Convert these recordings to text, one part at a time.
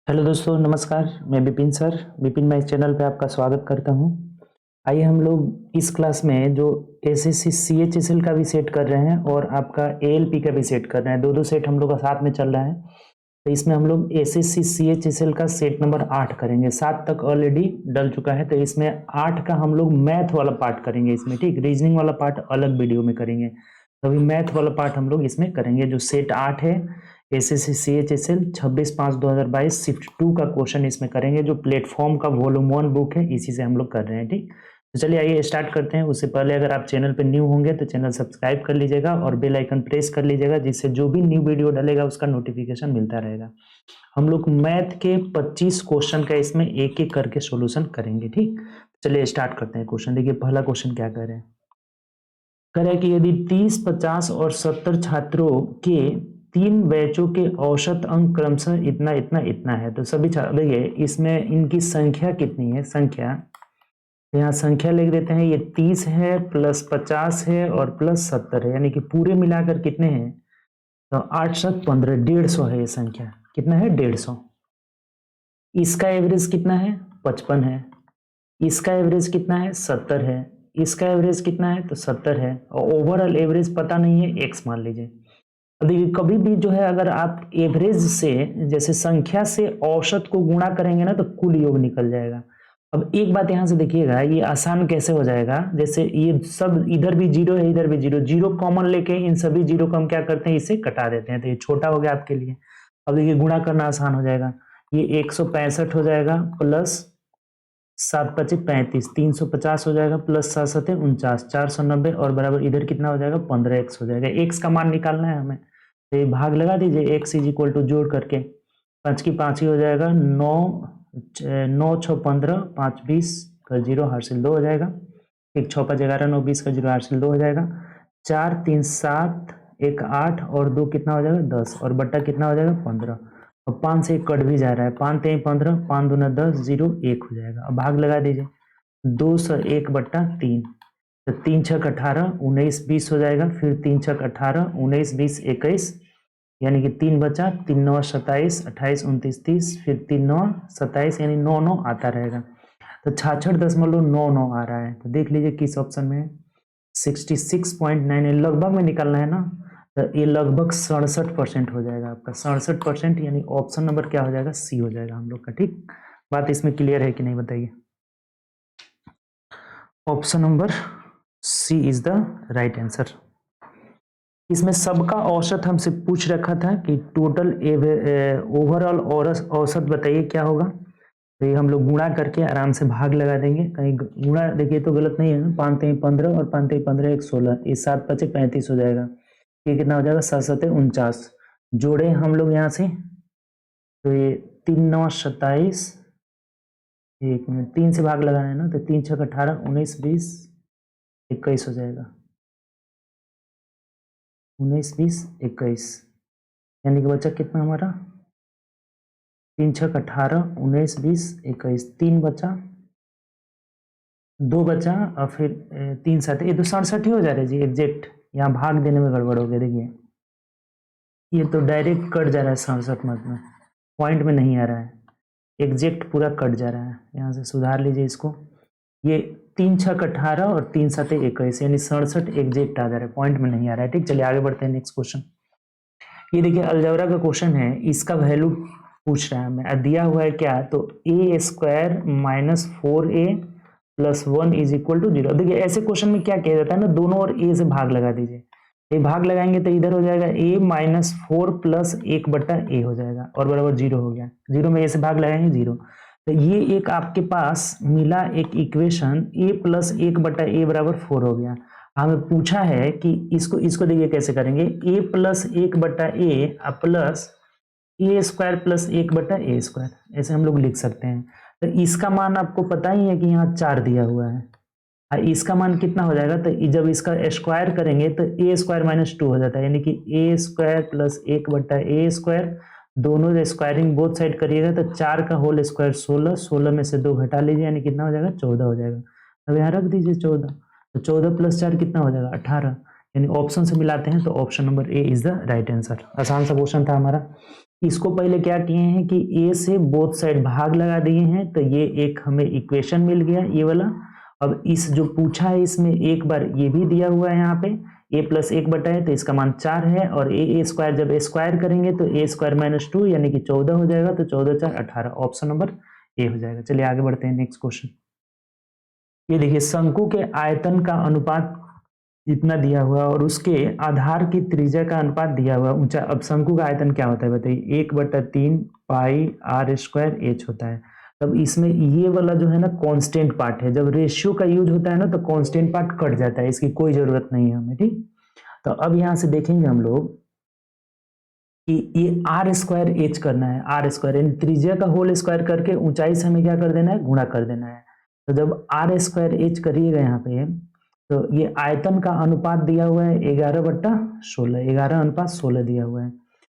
Hello दोस्तों, नमस्कार। मैं विपिन सर, विपिन मैं इस चैनल पे आपका स्वागत करता हूँ। आइए हम लोग इस क्लास में जो एसएससी सीएचएसएल का भी सेट कर रहे हैं और आपका एएलपी का भी सेट कर रहे हैं, दो सेट हम लोग का साथ में चल रहा है। तो इसमें हम लोग एसएससी सीएचएसएल का सेट नंबर 8 करेंगे। 7 तक ऑलरेडी डल चुका है, तो इसमें 8 का हम लोग मैथ वाला पार्ट करेंगे इसमें। ठीक, रीजनिंग वाला पार्ट अलग वीडियो में करेंगे। तो अभी मैथ वाला पार्ट हम लोग इसमें करेंगे। जो सेट 8 है एसएससी सीएचएसएल 26/5/2022 शिफ्ट 2 का क्वेश्चन इसमें करेंगे, जो प्लेटफॉर्म का वॉल्यूम 1 बुक है, इसी से हम लोग कर रहे हैं। ठीक, तो चलिए आइए स्टार्ट करते हैं। उससे पहले अगर आप चैनल पर न्यू होंगे तो चैनल सब्सक्राइब कर लीजिएगा और बेल आइकन प्रेस कर लीजिएगा, जिससे जो भी न्यू वीडियो डालेगा उसका नोटिफिकेशन मिलता रहेगा। हम लोग मैथ के 25 क्वेश्चन का इसमें एक एक करके सॉल्यूशन करेंगे। ठीक, चलिए स्टार्ट करते हैं। क्वेश्चन देखिए, पहला क्वेश्चन क्या कर रहे हैं। कह रहा है कि यदि 30, 50 और 70 छात्रों के 3 बैचों के औसत अंक क्रमशः इतना इतना इतना है, तो सभी छात्र देखिए इसमें इनकी संख्या कितनी है। संख्या, यहाँ संख्या लिख देते हैं। ये 30 है प्लस 50 है और प्लस 70 है, यानी कि पूरे मिलाकर कितने हैं, तो 8 7 15 150 है। ये संख्या कितना है, 150। इसका एवरेज कितना है, 55 है। इसका एवरेज कितना है, 70 है। इसका एवरेज कितना है, तो 70 है। और ओवरऑल एवरेज पता नहीं है, x मान लीजिए। अब देखिए कभी भी जो है, अगर आप एवरेज से जैसे संख्या से औसत को गुणा करेंगे ना, तो कुल योग निकल जाएगा। अब एक बात यहां से देखिएगा, ये आसान कैसे हो जाएगा। जैसे ये सब इधर भी जीरो है, इधर भी जीरो, जीरो कॉमन लेके इन सभी जीरो को हम क्या करते हैं, इसे कटा देते हैं। तो ये छोटा हो गया आपके लिए। अब देखिए गुणा करना आसान हो जाएगा। ये 165 हो जाएगा प्लस 7 पचे 35, 350 हो जाएगा प्लस 7 सते 49, 490 और बराबर इधर कितना हो जाएगा, 15x हो जाएगा। x का मान निकालना है हमें, तो ये भाग लगा दीजिए। x इज इक्वल टू जोड़ करके 5 की 5 ही हो जाएगा, 9 9 6 15, 5 20 का जीरो हासिल 2 हो जाएगा। 1 6 5 11 9 20 का जीरो हासिल 2 हो जाएगा। 4 3 7 1 8 और 2 कितना हो जाएगा, 10 और बट्टा कितना हो जाएगा, 15। और 5 से 1 कट भी जा रहा है। 5 3 15, 5 दूना 10, 0 1 हो जाएगा। अब भाग लगा दीजिए। 201/3, तो 3 6 18, 19 20 हो जाएगा। फिर 3 6 18, 19 20 21, यानी कि 3 बचा, 3 9 27, 28 29 30, फिर 3 9 27, यानी 9 9 आता रहेगा। तो 66.99 आ रहा है। तो देख लीजिए किस ऑप्शन में है, 66.9 लगभग में निकलना है ना, तो ये लगभग 67% हो जाएगा आपका। 67%, यानी ऑप्शन नंबर क्या हो जाएगा, सी हो जाएगा हम लोग का। ठीक, बात इसमें क्लियर है कि नहीं बताइए। Option number C is the right answer. इसमें सबका औसत हमसे पूछ रखा था कि टोटल ओवरऑल औसत बताइए क्या होगा। तो ये हम लोग गुणा करके आराम से भाग लगा देंगे। कहीं गुणा देखिए तो गलत नहीं है ना। 5 3 15 और 5 3 15 1 16, ये 7 5 35 हो जाएगा। ये कितना हो जाएगा, 7 7 49। जोड़े हम लोग यहाँ से, तो ये 3 9 27, 1 मिनट 3 से भाग लगाना है ना, तो 3 6 18, 19 20 21 हो जाएगा। 19 20 21, यानी कि बचा कितना हमारा, 3 6 18, 19 20 21, 3 बचा, 2 बचा और फिर 3 7, ये तो 67 ही हो जा रहा है जी एग्जैक्ट। यहाँ भाग देने में गड़बड़ हो गया। देखिए ये तो डायरेक्ट कट जा रहा है 67 मत में, पॉइंट में नहीं आ रहा है, एग्जैक्ट पूरा कट जा रहा है। यहाँ से सुधार लीजिए इसको। ये 3 6 18 और 3 7 21, यानी 67 एग्जैक्ट आ जा रहा है, पॉइंट में नहीं आ रहा है। ठीक, चलिए आगे बढ़ते हैं। नेक्स्ट क्वेश्चन, ये देखिए अलजेब्रा का क्वेश्चन है। इसका वैल्यू पूछ रहा है हमें, दिया हुआ है क्या, तो a square minus 4a plus 1 is equal to 0। देखिए ऐसे क्वेश्चन में क्या किया जाता है ना, दोनों और ए से भाग लगा दीजिए। ये भाग लगाएंगे तो इधर हो जाएगा a माइनस 4 प्लस 1/a हो जाएगा और बराबर 0 हो गया। 0 में a से भाग लगाएंगे 0। तो ये एक आपके पास मिला एक इक्वेशन, a प्लस 1/a बराबर 4 हो गया। हमें पूछा है कि इसको इसको देखिए कैसे करेंगे, a plus 1/a plus A square plus 1/a square, ऐसे हम लोग लिख सकते हैं। तो इसका मान आपको पता ही है कि यहाँ 4 दिया हुआ है, और इसका मान कितना हो जाएगा, तो जब इसका स्क्वायर करेंगे तो a स्क्वायर माइनस 2 हो जाता है, यानी कि a square plus 1/a square, दोनों स्क्वायरिंग बोथ साइड करिएगा तो 4 का होल स्क्वायर 16, 16 में से 2 घटा लीजिए, यानी कितना हो जाएगा, 14 हो जाएगा। अब यहाँ रख दीजिए 14, तो 14 प्लस 4 कितना हो जाएगा, 18, यानी ऑप्शन से मिलाते हैं तो option number A is the right answer. आसान सा क्वेश्चन था हमारा। इसको पहले क्या किए हैं कि ए से बोथ साइड भाग लगा दिए हैं, तो ये एक हमें इक्वेशन मिल गया ये वाला। अब इस जो पूछा है इसमें एक बार ये भी दिया हुआ है यहाँ पे a+1 है, तो इसका मान 4 है, और ए स्क्वायर जब स्क्वायर करेंगे तो a² - 2 यानी कि 14 हो जाएगा, तो 14 4 18, ऑप्शन नंबर ए हो जाएगा। चलिए आगे बढ़ते हैं नेक्स्ट क्वेश्चन। ये देखिए शंकु के आयतन का अनुपात इतना दिया हुआ और उसके आधार की त्रिज्या का अनुपात दिया हुआ ऊंचा। अब शंकु का आयतन क्या होता है बताइए, 1/3 पाई r² h होता है। तब इसमें ये वाला जो है ना कांस्टेंट पार्ट है, जब रेशियो का यूज होता है ना तो कांस्टेंट पार्ट कट जाता है, इसकी कोई जरूरत नहीं है हमें, ठीक। तो अब यहां से देखेंगे हम लोग कि ये r² h करना है, r² यानी त्रिज्या का होल स्क्वायर करके ऊंचाई से हमें क्या कर देना है, गुणा कर देना है। तो जब r² h करिएगा यहाँ पे, तो ये आयतन का अनुपात दिया हुआ है 11/16, 11:16 दिया हुआ है,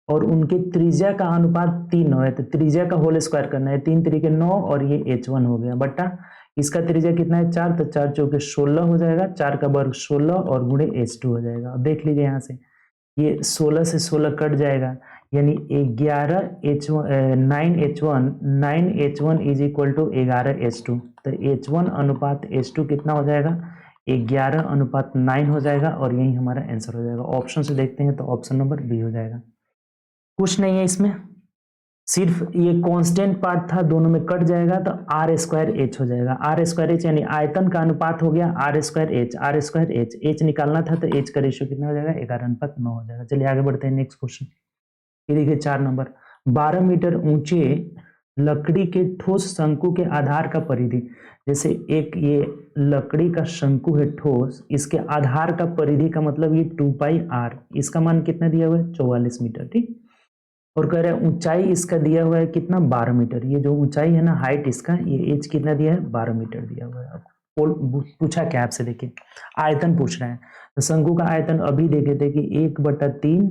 और उनके त्रिज्या का अनुपात 3 है, तो त्रिज्या का होल स्क्वायर करना है, 3 3 के 9 और ये h1 हो गया बट्टा इसका त्रिज्या कितना है 4, तो 4 चौके 16 हो जाएगा, 4 का वर्ग 16 और गुणे h2 हो जाएगा। अब देख लीजिए यहाँ से ये 16 से 16 कट जाएगा, यानी 9h1 is equal to 11h2, तो h1 अनुपात h2 कितना हो जाएगा 11:9 हो जाएगा, और यही हमारा आंसर हो जाएगा। ऑप्शन से देखते हैं तो ऑप्शन नंबर बी हो जाएगा। कुछ नहीं है इसमें, सिर्फ ये कांस्टेंट पार्ट था, दोनों में कट जाएगा तो r² h हो जाएगा। r² h यानी आयतन का अनुपात हो गया r² h निकालना था, तो h का रेशियो कितना हो जाएगा 11:9 हो जाएगा। चलिए आगे बढ़ते हैं नेक्स्ट क्वेश्चन। ये देखिए 4 नंबर, 12 मीटर ऊंचे लकड़ी के ठोस शंकु के आधार का परिधि, जैसे एक ये लकड़ी का शंकु है ठोस, इसके आधार का परिधि का मतलब ये 2πr, इसका मान कितना दिया हुआ है 44 मीटर, ठीक। और कह रहे हैं ऊंचाई इसका दिया हुआ है कितना 12 मीटर, ये जो ऊंचाई है ना हाइट इसका, ये एच कितना दिया है 12 मीटर दिया हुआ है। अब पूछा क्या आपसे, देखिए आयतन पूछ रहे हैं, तो शंकु का आयतन अभी देखे थे कि 1/3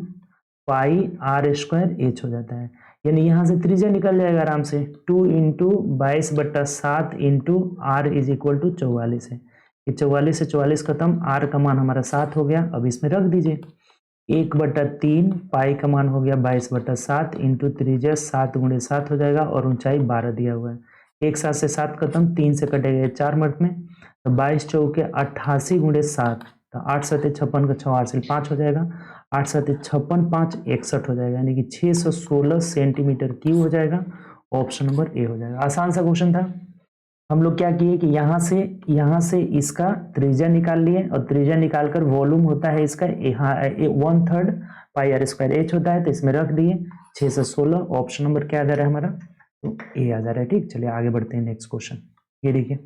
पाई r² h हो जाता है, यानी यहाँ से त्रिज्या निकल जाएगा आराम से, 2 × 22/7 × r इज इक्वल टू 44 है। ये 44 से 44 खत्म, r का मान हमारा 7 हो गया। अब इसमें रख दीजिए 1/3 पाई का मान हो गया 22/7 इंटू त्रिज्या 7 × 7 हो जाएगा, और ऊंचाई 12 दिया हुआ है। 1 7 से 7 खत्म, 3 से कटेगा 4 मिनट में, तो 22 चौके 88 × 7, तो 8 7 56 का 6 8 से 5 हो जाएगा, 8 7 56 5 61 हो जाएगा, यानी कि 616 सेंटीमीटर क्यूब हो जाएगा। ऑप्शन नंबर ए हो जाएगा। आसान सा क्वेश्चन था। हम लोग क्या किए कि यहाँ से इसका त्रिज्या निकाल लिए, और त्रिज्या निकालकर वॉल्यूम होता है इसका 1/3 पाई r² h होता है, तो इसमें रख दिए 6 से 16, ऑप्शन नंबर क्या आ जा रहा है हमारा, तो ए आ जा रहा है, ठीक। चलिए आगे बढ़ते हैं नेक्स्ट क्वेश्चन। ये देखिए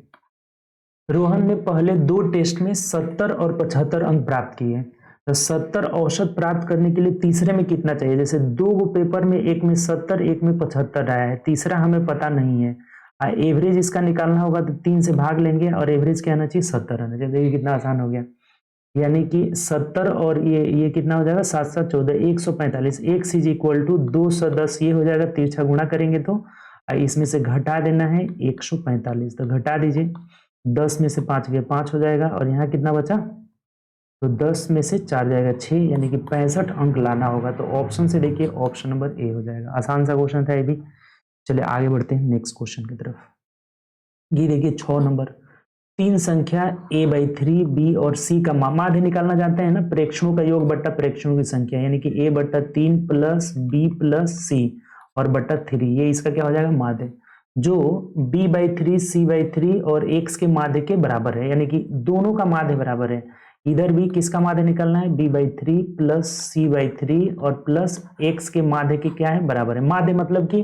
रोहन ने पहले 2 टेस्ट में 70 और 75 अंक प्राप्त किए, तो 70 औसत प्राप्त करने के लिए तीसरे में कितना चाहिए। जैसे 2 पेपर में, एक में 70 एक में 75 आया है, तीसरा हमें पता नहीं है, एवरेज इसका निकालना होगा तो 3 से भाग लेंगे, और एवरेज क्या आना चाहिए 70 आना चाहिए। देखिए कितना आसान हो गया, यानी कि 70 और ये कितना हो जाएगा 7 7 14 145, x इज इक्वल टू 210 ये हो जाएगा, तिरछा गुणा करेंगे तो इसमें से घटा देना है 145, तो घटा दीजिए, 10 में से 5 गया 5 हो जाएगा, और यहाँ कितना बचा, तो 10 में से 4 जाएगा 6, यानी कि 65 अंक लाना होगा। तो ऑप्शन से देखिए ऑप्शन नंबर ए हो जाएगा। आसान सा क्वेश्चन था ये भी। चलिए आगे बढ़ते हैं नेक्स्ट क्वेश्चन की तरफ। ये देखिए 6 नंबर, 3 संख्या a/3 b और c का माध्य निकालना चाहते हैं ना, प्रेक्षणों का योग बट्टा प्रेक्षणों की संख्या, यानी कि a/3 + b + c और बट्टा 3, ये इसका क्या हो जाएगा माध्य, जो b/3 c/3 और x के माध्य के बराबर है, यानी कि दोनों का माध्य बराबर है। इधर भी किसका माध्य निकालना है, b/3 + c/3 और प्लस x के माध्य के क्या है बराबर है। माध्य मतलब कि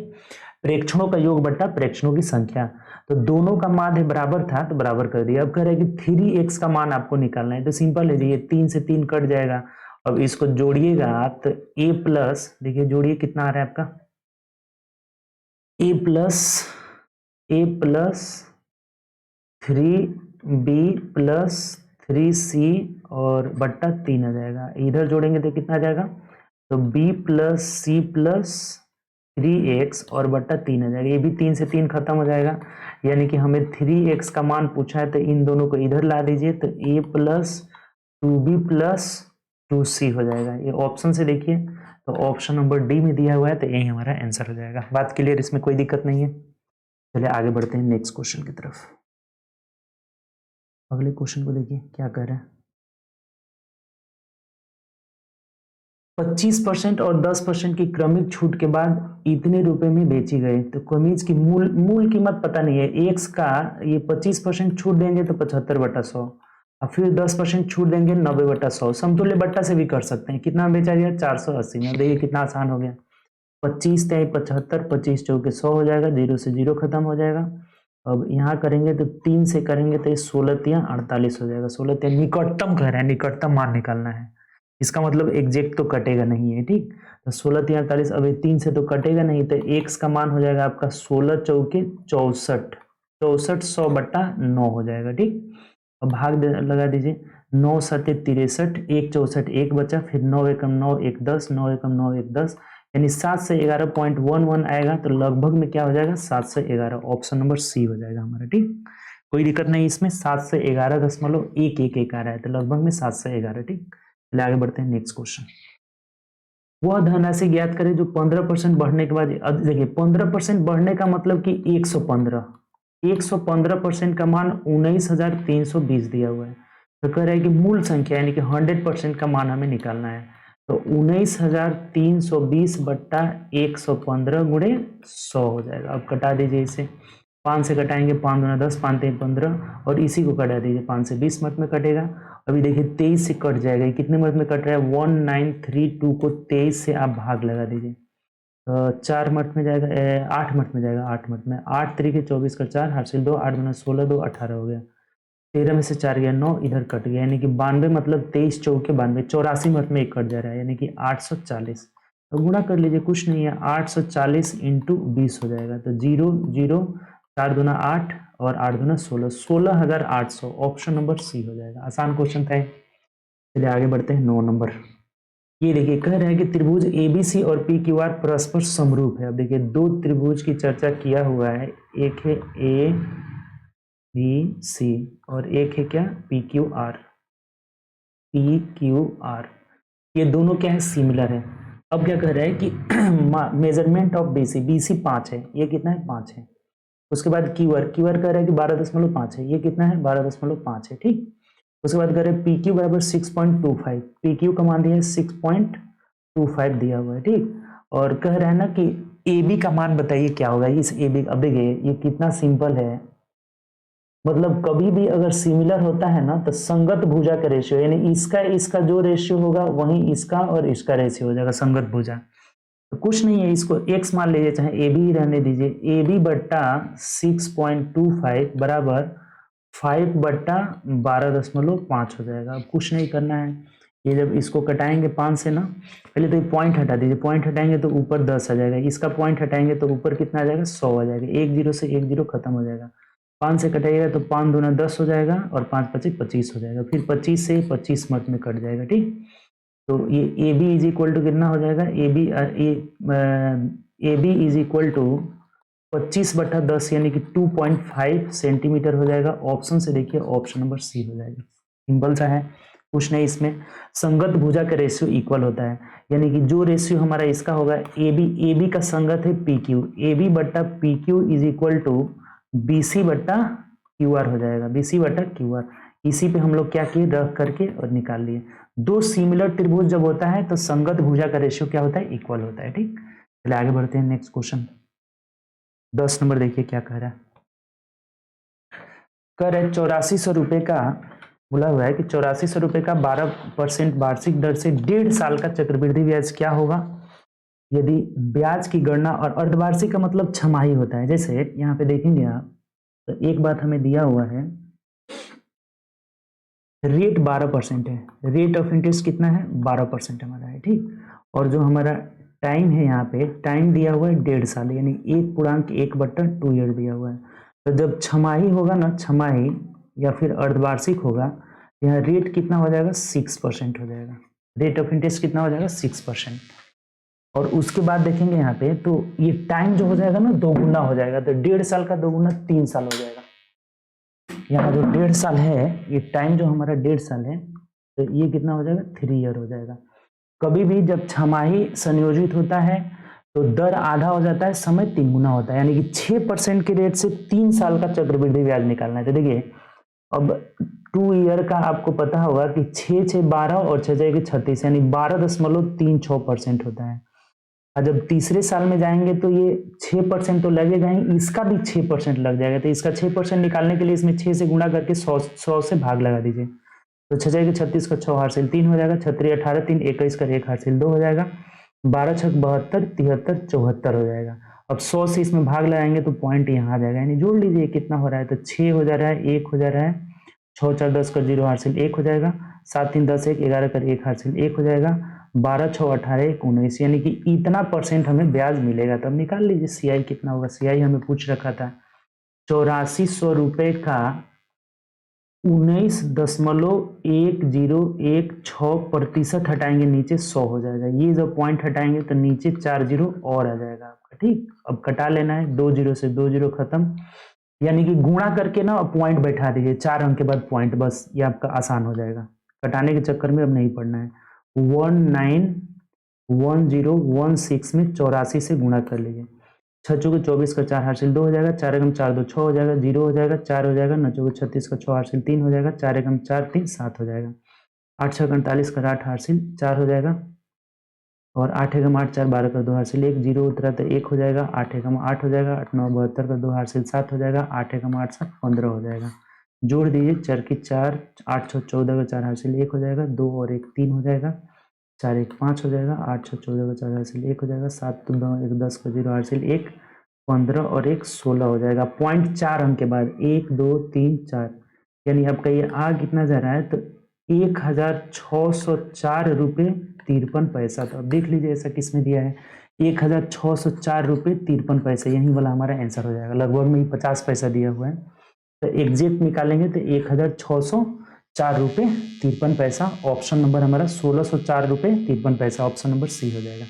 प्रेक्षणों का योग बट्टा प्रेक्षणों की संख्या, तो दोनों का माध्य बराबर था तो बराबर कर दिया। अब कह रहे हैं कि 3x का मान आपको निकालना है, तो सिंपल है जी, ये 3 से 3 कट जाएगा। अब इसको जोड़िएगा आप, तो a+, देखिए जोड़िए कितना आ रहा है आपका, a + 3b + 3c और बट्टा 3 आ जाएगा। इधर जोड़ेंगे तो कितना आ जाएगा, तो b + c + 3x और बट्टा 3 आ जाएगा। ये भी 3 से 3 खत्म हो जाएगा, यानी कि हमें 3x का मान पूछा है, तो इन दोनों को इधर ला दीजिए, तो a + 2b + 2c हो जाएगा। ये ऑप्शन से देखिए, तो ऑप्शन नंबर डी में दिया हुआ है, तो यही हमारा आंसर हो जाएगा। बात क्लियर, इसमें कोई दिक्कत नहीं है। चलिए आगे बढ़ते हैं नेक्स्ट क्वेश्चन की तरफ। अगले क्वेश्चन को देखिए क्या कह रहे हैं। 25% और 10% की क्रमिक छूट के बाद इतने रुपए में बेची गई। तो कमीज की मूल कीमत पता नहीं है। एक्स का ये 25% छूट देंगे तो 75/100, और फिर 10% छूट देंगे 90/100। समतुल्य बट्टा से भी कर सकते हैं। कितना बेचा गया? 480 में। देखिए कितना आसान हो गया। 25 × 75, 25 × 100 हो जाएगा, 0 से 0 खत्म हो जाएगा। अब यहाँ करेंगे तो 3 से करेंगे तो 16 × 48 हो जाएगा। 16 × निकटतम कह रहे हैं, निकटतम मान निकालना है। इसका मतलब एग्जैक्ट तो कटेगा नहीं है, ठीक। तो 16 × 48, अब 3 से तो कटेगा नहीं, तो एक्स का मान हो जाएगा आपका 16 × 4 = 64, 64 100/9 हो जाएगा, ठीक। अब भाग लगा दीजिए। 9 × 7 = 63, 1 64 1 बचा, फिर 9 × 1 9 1 10, 9 × 1 9 1 10, यानी 7 से 11.11 आएगा। तो लगभग में क्या हो जाएगा? 7 से 11। ऑप्शन नंबर सी हो जाएगा हमारा, ठीक। कोई दिक्कत नहीं इसमें। 7 से 11.11 आ रहा है, तो लगभग में 7 से 11, ठीक। चलिए आगे बढ़ते हैं नेक्स्ट क्वेश्चन। वह धनराशि ज्ञात करें जो 15% बढ़ने के बाद, देखिए 15% बढ़ने का मतलब कि 115, 115% का मान 19,320 दिया हुआ है। तो कह रहा है कि मूल संख्या यानी कि 100% का मान हमें निकालना है। तो 19,320 बट्टा 115 गुणे 100 हो जाएगा। अब कटा दीजिए इसे। 5 से कटाएंगे, 5 दूना 10, 5 3 15, और इसी को कटा दीजिए। 5 से 20 मिनट में कटेगा। अभी देखिए 23 से कट जाएगा। कितने मिनट में कट रहा है? 1932 को 23 से आप भाग लगा दीजिए। 4 मिनट में जाएगा, 8 मिनट में जाएगा। 8 मिनट में 8 3 × 24 का 4, हासिल 2, 8 दूना 16, 2 18 हो गया। 13 में से 4 गया 9, इधर कट गया, यानी कि 92 मतलब 23 × 4 = 92, 84 मिनट में एक कट जा रहा है, यानी कि 840। तो गुणा कर लीजिए, कुछ नहीं है। 840 × 20 हो जाएगा। तो 0 0, 4 दूना 8 और 8 दूना 16, 16,800। ऑप्शन नंबर सी हो जाएगा। आसान क्वेश्चन था। चलिए आगे बढ़ते हैं 9 नंबर। ये देखिए कह रहा है कि त्रिभुज ABC और PQR परस्पर समरूप है। अब देखिए दो त्रिभुज की चर्चा किया हुआ है। एक है ABC और एक है क्या? PQR। ये दोनों क्या है? सिमिलर है। अब क्या कह रहा है कि मेजरमेंट ऑफ BC 5 है, ये कितना है? 5 है। उसके बाद QR कह रहा है कि 12.5 है, ये कितना है? 12.5 है, ठीक। उसके बाद कह रहे हैं PQ बराबर 6.25, PQ का मान दिया है 6.25 दिया हुआ है, ठीक। और कह रहा है ना कि AB का मान बताइए क्या होगा इस AB। अब देखिए ये कितना सिंपल है। मतलब कभी भी अगर सिमिलर होता है ना तो संगत भुजा का रेशियो, यानी इसका जो रेशियो होगा वही इसका और इसका रेशियो हो जाएगा, संगत भुजा। तो कुछ नहीं है, इसको x मान लीजिए, चाहे AB ही रहने दीजिए। AB बट्टा 6.25 बराबर 5/12.5 हो जाएगा। अब कुछ नहीं करना है। ये जब इसको कटाएंगे 5 से ना, पहले तो ये पॉइंट हटा दीजिए। पॉइंट हटाएंगे तो ऊपर 10 आ जाएगा, इसका पॉइंट हटाएंगे तो ऊपर कितना आ जाएगा? 100 आ जाएगा। 1 0 से 1 0 खत्म हो जाएगा। 5 से कटाइएगा तो 5 दूना 10 हो जाएगा, और 5 25 25 हो जाएगा। फिर 25 से 25 मिनट में कट जाएगा, ठीक। तो ये AB इज इक्वल टू कितना हो जाएगा? AB इज इक्वल टू 25/10 यानी कि 2.5 सेंटीमीटर हो जाएगा। ऑप्शन से देखिए, ऑप्शन नंबर सी हो जाएगा। सिंपल सा है, कुछ नहीं इसमें। संगत भुजा का रेशियो इक्वल होता है, यानी कि जो रेशियो हमारा इसका होगा AB का संगत है PQ, AB बट्टा PQ is equal to BC बट्टा QR हो जाएगा। BC बट्टा QR, इसी पे हम लोग क्या किए? रख करके और निकाल लिए। दो सिमिलर त्रिभुज जब होता है तो संगत भुजा का रेशियो क्या होता है? इक्वल होता है, ठीक। चलिए आगे बढ़ते हैं नेक्स्ट क्वेश्चन। 10 नंबर देखिए क्या कह रहा है। कह रहे 8400 रुपए का बोला हुआ है कि 8400 रुपए का 12% वार्षिक दर से 1.5 साल का चक्रवृद्धि ब्याज क्या होगा यदि ब्याज की गणना, और अर्धवार्षिक का मतलब छमाही होता है। जैसे यहाँ पे देखेंगे आप तो एक बात हमें दिया हुआ है, रेट 12% है, रेट ऑफ इंटरेस्ट कितना है? 12% हमारा है, ठीक। और जो हमारा टाइम है, यहाँ पे टाइम दिया हुआ है 1.5 साल, यानी 1.1/2 ईयर दिया हुआ है। तो जब छमाही होगा ना, छमाही या फिर अर्धवार्षिक होगा, यहाँ रेट कितना हो जाएगा? 6% हो जाएगा। रेट ऑफ इंटरेस्ट कितना हो जाएगा? 6%। और उसके बाद देखेंगे यहाँ पे तो ये टाइम जो हो जाएगा ना, दोगुना हो जाएगा। तो 1.5 साल का दोगुना 3 साल हो जाएगा। यहाँ जो 1.5 साल है, ये टाइम जो हमारा 1.5 साल है, तो ये कितना हो जाएगा? 3 ईयर हो जाएगा। कभी भी जब छमाही संयोजित होता है तो दर आधा हो जाता है, समय 3 गुना होता है, यानी कि 6% के रेट से 3 साल का चक्रवृद्धि ब्याज निकालना है। तो देखिए अब 2 ईयर का आपको पता होगा कि 6 6 12 और 6 6 36 यानी 12.36% होता है। और जब तीसरे साल में जाएंगे तो ये 6% तो लगेगा ही, इसका भी 6% लग जाएगा। तो इसका 6% निकालने के लिए इसमें 6 से गुणा करके 100 से भाग लगा दीजिए। तो 6 6 36 का 6 हासिल 3 हो जाएगा, 6 18 3 21 का 1 हासिल 2 हो जाएगा, 12 6 72 73 74 हो जाएगा। अब 100 से इसमें भाग लगाएंगे तो पॉइंट यहाँ आ जाएगा, यानी जोड़ लीजिए कितना हो रहा है। तो 6 हो जा रहा है, 1 हो जा रहा है, 6 4 10 का 0 हासिल 1 हो जाएगा, 7 3 10 1 11 का 1 हासिल 1 हो जाएगा, 12 6 18 1 19, यानी कि इतना परसेंट हमें ब्याज मिलेगा। तब निकाल लीजिए सीआई कितना होगा। सीआई हमें पूछ रखा था 8400 रुपये का 19.1016% हटाएंगे नीचे 100 हो जाएगा। ये जब पॉइंट हटाएंगे तो नीचे 4 जीरो और आ जाएगा आपका। ठीक, अब कटा लेना है, 2 जीरो से 2 जीरो खत्म, यानी कि गुणा करके ना पॉइंट बैठा दीजिए, 4 अंक के बाद पॉइंट, बस ये आपका आसान हो जाएगा। कटाने के चक्कर में अब नहीं पड़ना है। 191016 में 84 से गुणा कर लीजिए, 6 चौके 24 का 4 हासिल 2 हो जाएगा, 4 एकम 4 2 6 हो जाएगा, 0 हो जाएगा, 4 हो जाएगा, 9 चौके 36 का 6 हासिल 3 हो जाएगा, 4 एकम 4 3 7 हो जाएगा, 8 6 48 का 8 हासिल 4 हो जाएगा, और 8 एकम 8 4 12 का 2 हासिल 1, 0 उतरा तो 1 हो जाएगा, 8 एकम 8 हो जाएगा, 8 9 72 का 2 हासिल 7 हो जाएगा, 8 एकम 8 7 15 हो जाएगा। जोड़ दीजिए, 4 की 4, 8 6 14 का 4 हासिल 1 हो जाएगा, 2 और 1 3 हो जाएगा, 4 1 5 हो जाएगा, 8 6 14 का 4 हासिल 1 हो जाएगा, 7 2 1 10 का 0 हासिल 1, 15 और 1 16 हो जाएगा। पॉइंट 4 अंक के बाद 1 2 3 4, यानी आपका ये आ कितना जा रहा है, तो 1604 रुपये 53 पैसा। तो अब देख लीजिए ऐसा किस में दिया है, 1604 रुपये 53 पैसे, यही वाला हमारा आंसर हो जाएगा। लगभग में 50 पैसा दिया हुआ है, तो एग्जैक्ट निकालेंगे तो 1604 रुपये 53 पैसा। ऑप्शन नंबर हमारा 1604 रुपये 53 पैसा, ऑप्शन नंबर सी हो जाएगा।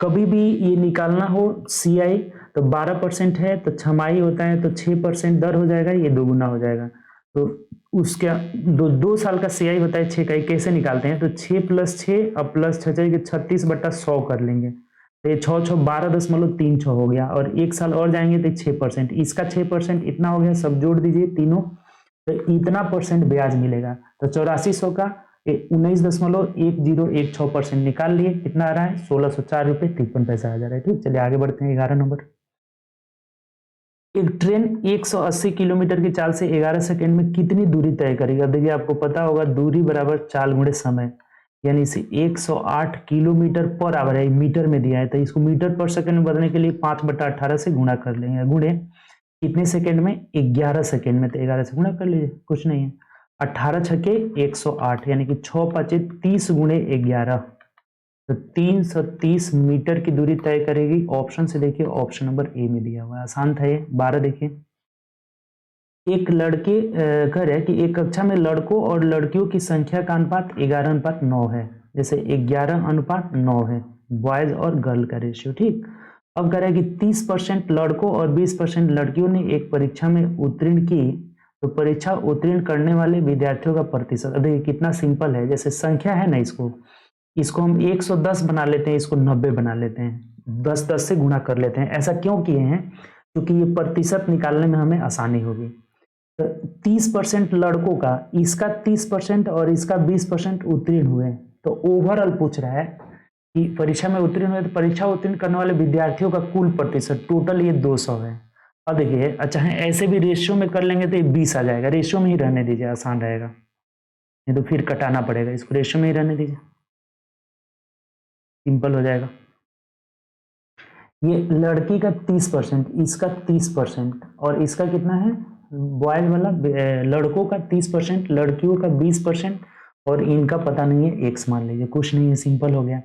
कभी भी ये निकालना हो सीआई तो 12% है, तो छमाही होता है तो 6% दर हो जाएगा, ये दोगुना हो जाएगा। तो उसके 2 साल का सीआई होता है 6 का, कैसे निकालते हैं, तो 6 + 6 अब प्लस 6 के 36/100 कर लेंगे, तो ये 6 6 12.36 हो गया, और 1 साल और जाएंगे तो 6%, इसका 6% इतना हो गया, सब जोड़ दीजिए तीनों, तो इतना परसेंट ब्याज मिलेगा। तो 8400 का 19.1016% निकाल लिए, कितना आ रहा है, 1604 रुपये 53 पैसा आ जा रहा है। ठीक, चलिए आगे बढ़ते हैं। 11 नंबर, एक ट्रेन 180 किलोमीटर की चाल से 11 सेकंड में कितनी दूरी तय करेगी। अब देखिए आपको पता होगा दूरी बराबर चाल गुणे समय, यानी इसे 108 किलोमीटर पर आवर है, मीटर में दिया है, तो इसको मीटर पर सेकंड में बदलने के लिए 5/18 से गुणा कर लेंगे। गुणे कितने सेकंड में, 11 सेकंड में, तो 11 से गुणा कर लीजिए, कुछ नहीं है, 18 छके 108, यानी कि 6 5 30 गुणे 11, तो 330 मीटर की दूरी तय करेगी। ऑप्शन से देखिए, ऑप्शन नंबर ए में दिया हुआ है, आसान था ये। 12 देखिए, एक लड़के कह रहे हैं कि एक कक्षा में लड़कों और लड़कियों की संख्या का अनुपात 11:9 है, जैसे 11:9 है बॉयज और गर्ल का रेशियो। ठीक, अब कह रहा है कि 30% लड़कों और 20% लड़कियों ने एक परीक्षा में उत्तीर्ण की, तो परीक्षा उत्तीर्ण करने वाले विद्यार्थियों का प्रतिशत। देखिए कितना सिंपल है, जैसे संख्या है ना, इसको हम 110 बना लेते हैं, इसको 90 बना लेते हैं, 10 10 से गुणा कर लेते हैं। ऐसा क्यों किए हैं, क्योंकि ये प्रतिशत निकालने में हमें आसानी होगी। तो 30% लड़कों का, इसका 30% और इसका 20% उत्तीर्ण हुए, तो ओवरऑल पूछ रहा है कि परीक्षा में उत्तीर्ण हुए, तो परीक्षा उत्तीर्ण करने वाले विद्यार्थियों का कुल प्रतिशत, टोटल ये 200 है। अब देखिए, अच्छा है ऐसे भी रेशियो में कर लेंगे तो ये 20 आ जाएगा, रेशियो में ही रहने दीजिए, आसान रहेगा, नहीं तो फिर कटाना पड़ेगा, इसको रेशियो में ही रहने दीजिए, सिंपल हो जाएगा। ये लड़की का 30%, इसका 30%, और इसका कितना है, बॉयज वाला लड़कों का 30%, लड़कियों का 20%, और इनका पता नहीं है, एक्स मान लीजिए, कुछ नहीं है, सिंपल हो गया।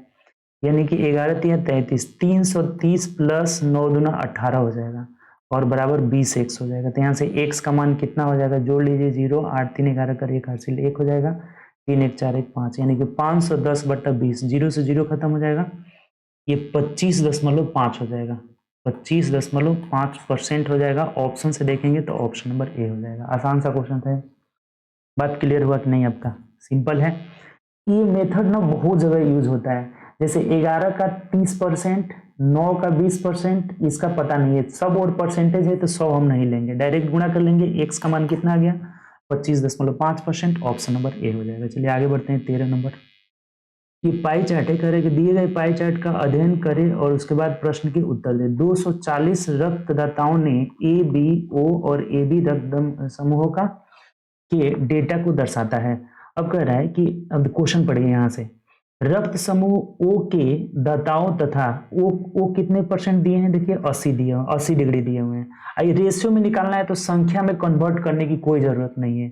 यानी कि 11 3 33, 330 प्लस 9 दूना 18 हो जाएगा, और बराबर 20 एक्स हो जाएगा। तो यहाँ से एक्स का मान कितना हो जाएगा, जोड़ लीजिए, 0 8 3 11 कर 1 हासिल 1 हो जाएगा, 3 1 4 1 5, यानी कि 510/20, 0 से 0 खत्म हो जाएगा, ये 25.5 हो जाएगा, 25.5% हो जाएगा। ऑप्शन से देखेंगे तो ऑप्शन नंबर ए हो जाएगा। आसान सा क्वेश्चन था, बात क्लियर हुआ कि नहीं आपका, सिंपल है। ये मेथड ना बहुत जगह यूज होता है, जैसे 11 का 30%, 9 का 20%, इसका पता नहीं है, सब और परसेंटेज है तो 100 हम नहीं लेंगे, डायरेक्ट गुणा कर लेंगे। x का मान कितना आ गया 25.5%, ऑप्शन नंबर ए हो जाएगा। चलिए आगे बढ़ते हैं 13 नंबर। ये पाई चार्ट है, कह रहे कि दिए गए पाई चार्ट का अध्ययन करें और उसके बाद प्रश्न के उत्तर दें। 240 रक्तदाताओं ने ए, बी, ओ और ए बी रक्त समूहों का के डेटा को दर्शाता है। अब कह रहा है कि अब क्वेश्चन पढ़िए यहाँ से, रक्त समूह ओ के दाताओं तथा ओ कितने परसेंट दिए हैं, देखिए 80 दिए, 80 डिग्री दिए हुए हैं। ये रेशियो में निकालना है तो संख्या में कन्वर्ट करने की कोई जरूरत नहीं है।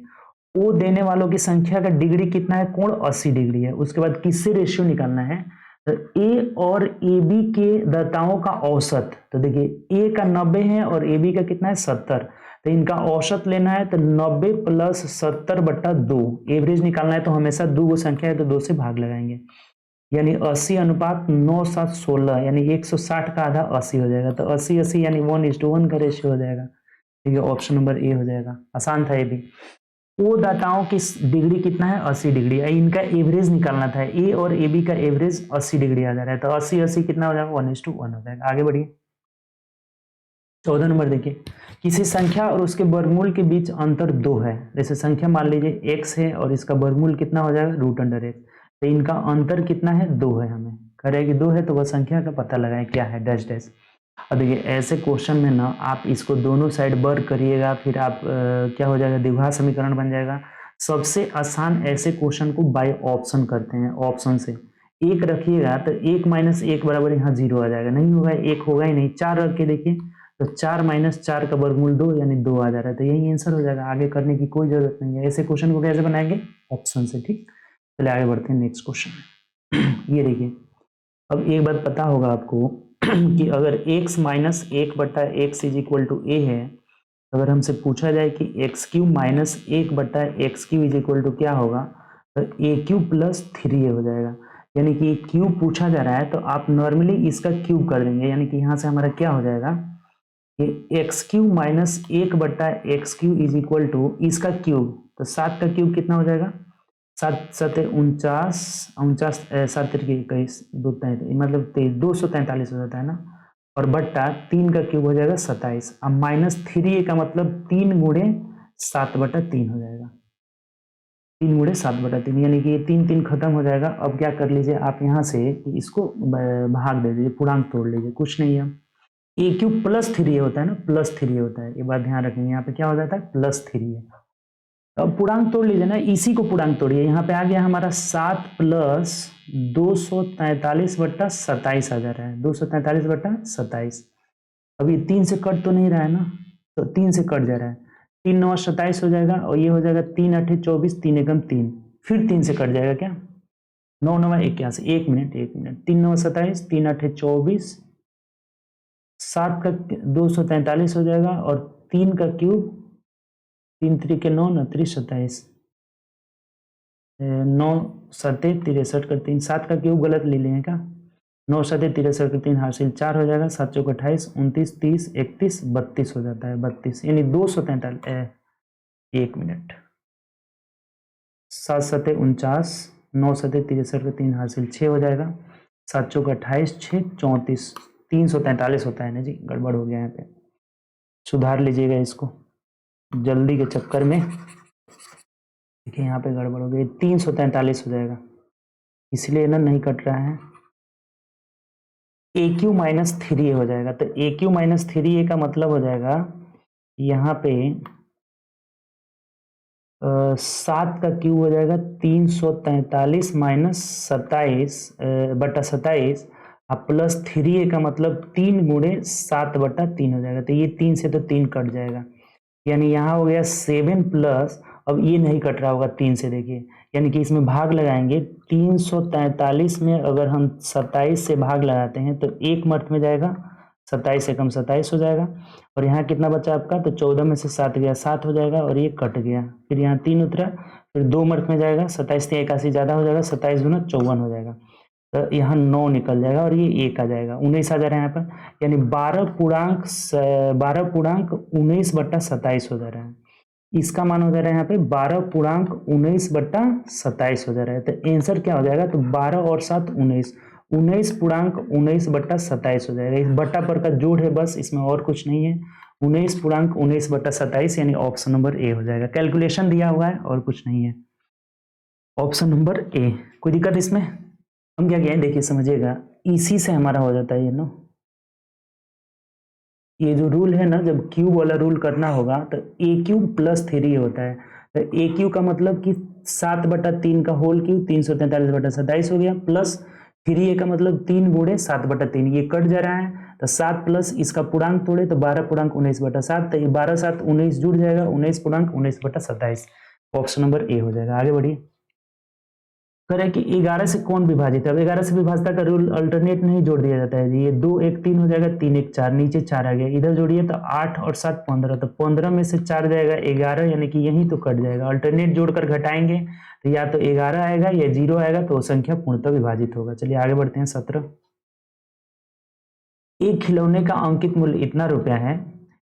ओ देने वालों की संख्या का डिग्री कितना है, कोण 80 डिग्री है। उसके बाद किससे रेशियो निकालना है, तो ए और ए बी के दाताओं का औसत, तो देखिए ए का 90 है और ए बी का कितना है 70, तो इनका औसत लेना है तो 90 प्लस 70/2, एवरेज निकालना है तो हमेशा दो गो संख्या है तो 2 से भाग लगाएंगे, यानी 80 अनुपात 9, 7, 16, यानी 160 का आधा 80 हो जाएगा, तो 80-80 यानी 1:1 का रेशियो हो जाएगा। ठीक है, ऑप्शन नंबर ए हो जाएगा, आसान था ये भी। ओ दाताओं की डिग्री कितना है 80 डिग्री, इनका एवरेज निकालना था, ए और ए बी का एवरेज 80 डिग्री आ जा रहा है, तो 80-80 कितना हो जाएगा 1:1 हो जाएगा। आगे बढ़िए 14 नंबर देखिए, किसी संख्या और उसके वर्गमूल के बीच अंतर 2 है, जैसे संख्या मान लीजिए x है और इसका वर्गमूल कितना हो जाएगा √x, तो इनका अंतर कितना है 2 है, हमें कह रहे हैं कि 2 है तो वह संख्या का पता लगाएं क्या है डैश डैश। और देखिए ऐसे क्वेश्चन में ना आप इसको दोनों साइड वर्क करिएगा, फिर आप क्या हो जाएगा द्विघात समीकरण बन जाएगा। सबसे आसान ऐसे क्वेश्चन को बाय ऑप्शन करते हैं, ऑप्शन से एक रखिएगा तो 1 - 1 बराबर यहाँ 0 आ जाएगा, नहीं होगा 1 होगा ही नहीं। 4 रख के देखिए तो 4 - 4 का वर्गमूल 2 यानी 2 आ जा रहा है, तो यही आंसर हो जाएगा, आगे करने की कोई जरूरत नहीं है। ऐसे क्वेश्चन को कैसे बनाएंगे, ऑप्शन से। ठीक, चलिए आगे बढ़ते हैं नेक्स्ट क्वेश्चन। ये देखिए, अब एक बात पता होगा आपको कि अगर x - 1/x = a है, अगर हमसे पूछा जाए कि x³ - 1/x³ क्या होगा, तो a³ + 3a हो जाएगा, यानी कि क्यूब पूछा जा रहा है तो आप नॉर्मली इसका क्यूब कर देंगे, यानी कि यहाँ से हमारा क्या हो जाएगा कि x³ - 1/x³ इसका क्यूब, तो 7 का क्यूब कितना हो जाएगा 7 × 7 = 49, 7 × 21, 2 मतलब 243 हो जाता है ना, और बट्टा 3 का क्यूब हो जाएगा 27, अब -3a का मतलब 3 × 7/3 हो जाएगा, 3 × 7/3, यानी कि ये 3 खत्म हो जाएगा। अब क्या कर लीजिए आप यहाँ से इसको भाग दे दीजिए, पूर्णांक तोड़ लीजिए, कुछ नहीं है। a³ + 3a होता है ना, +3a होता है, ये बात ध्यान रखेंगे, यहाँ पे क्या हो जाता है +3a। अब पूर्णांक तोड़ लीजिए ना, इसी को पूर्णांक तोड़िए, यहाँ पे आ गया हमारा 7 + 243/27 आ जा रहा है, 243/27। अब ये 3 से कट तो नहीं रहा है ना, तो 3 से कट जा रहा है, 3 × 9 = 27 हो जाएगा, और ये हो जाएगा 3 × 8 = 24, 3 × 1 = 3, फिर 3 से कट जाएगा क्या, 9 × 9 = 81, 1 मिनट 3 × 9 = 27, 3 × 8 = 24, 7 का 243 हो जाएगा, और 3 का क्यूब 3 × 3 = 9, 9 × 3 = 27, 9 × 7 = 63 का 3, 7 का क्यूब गलत ले लिए क्या, 9 × 7 = 63 का 3 हासिल 4 हो जाएगा, 7 × 4 = 28, 29, 30, 31, 32 हो जाता है, 32 यानी 243, 1 मिनट, 7 × 7 = 49, 9 × 7 = 63 का 3 हासिल 6 हो जाएगा, 7 × 4 = 28, 6 × 34, 343 होता है ना जी, गड़बड़ हो गया यहाँ पे, सुधार लीजिएगा इसको जल्दी के चक्कर में, देखिए यहाँ पे गड़बड़ हो गई, 343 हो जाएगा, इसलिए ना नहीं कट रहा है, AQ - 3a हो जाएगा, तो AQ - 3a का मतलब हो जाएगा यहाँ पे 7 का क्यूब हो जाएगा 343 - 27/27 प्लस 3a का मतलब 3 × 7/3 हो जाएगा, तो ये 3 से तो 3 कट जाएगा, यानी यहाँ हो गया 7 प्लस, अब ये नहीं कट रहा होगा 3 से, देखिए यानी कि इसमें भाग लगाएंगे, 343 में अगर हम 27 से भाग लगाते हैं तो 1 मर्थ में जाएगा, 27 से कम 27 हो जाएगा, और यहाँ कितना बचा आपका, तो 14 में से 7 गया 7 हो जाएगा, और ये कट गया, फिर यहाँ 3 उतरा, फिर 2 मर्थ में जाएगा, 27 से 81 ज़्यादा हो जाएगा, 27 × 54 हो जाएगा, तो यहाँ 9 निकल जाएगा, और ये 1 आ जाएगा, 19 आ जा रहा है यहाँ पर, यानी 12 पूर्णांक 19/27 हो जा रहा है। इसका मान हो जा रहा है यहाँ पे 12.19/27 हो जा रहा है। तो आंसर क्या हो जाएगा, तो 12 और 7 19, 19.19/27 हो जाएगा। इस बट्टा पर का जोड़ है बस, इसमें और कुछ नहीं है। 19.19/27 यानी ऑप्शन नंबर ए हो जाएगा। कैलकुलेशन दिया हुआ है और कुछ नहीं है। Option number A. कोई दिक्कत इसमें? हम क्या किए देखिए समझिएगा, इसी से हमारा हो जाता है ये ना, ये जो रूल है ना, जब क्यूब वाला रूल करना होगा तो a³ + 3 होता है। तो a³ का मतलब कि 7/3 का होल क्यूब 343/27 हो गया, प्लस 3a का मतलब 3 गुणे 7/3, ये कट जा रहा है तो 7 प्लस इसका पूर्णांक तोड़े तो 12.19/7, तो ये 12 7 19 जुड़ जाएगा 19.19/27। ऑप्शन नंबर ए हो जाएगा। आगे बढ़िए। करें कि 11 से कौन विभाजित है। अब 11 से विभाजता का रूल अल्टरनेट नहीं जोड़ दिया जाता है जी। ये 2 1 3 हो जाएगा, 3 1 4, नीचे 4 आ गया, इधर जोड़िए तो 8 और 7 15, तो 15 में से 4 जाएगा 11, यानी कि यही तो कट जाएगा। अल्टरनेट जोड़कर घटाएंगे तो या तो 11 आएगा या 0 आएगा, तो संख्या पूर्णतः विभाजित होगा। चलिए आगे बढ़ते हैं। 17, एक खिलौने का अंकित मूल्य इतना रुपया है,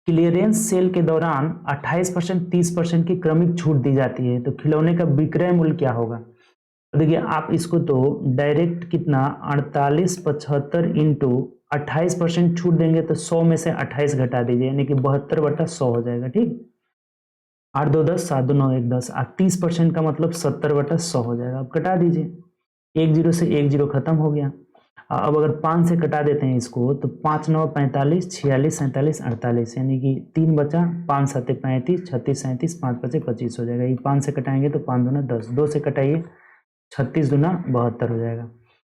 क्लियरेंस सेल के दौरान 28%, 30% की क्रमिक छूट दी जाती है, तो खिलौने का विक्रय मूल्य क्या होगा। देखिए आप इसको तो डायरेक्ट कितना 4875 इंटू 28% छूट देंगे तो 100 में से 28 घटा दीजिए, यानी कि 72/100 हो जाएगा। ठीक, 8 2 10, 7 2 9 1 10, 30% का मतलब 70/100 हो जाएगा। अब कटा दीजिए, 1 0 से 1 0 खत्म हो गया। अब अगर 5 से कटा देते हैं इसको तो 5 9 45, 46 47 48, यानी कि 3 बचा, 5 7 35, 36 37, 5 बचे 25 हो जाएगा। ये 5 से कटाएंगे तो 5 दूना 10, 2 से कटाइए 36 दूना 72 हो जाएगा।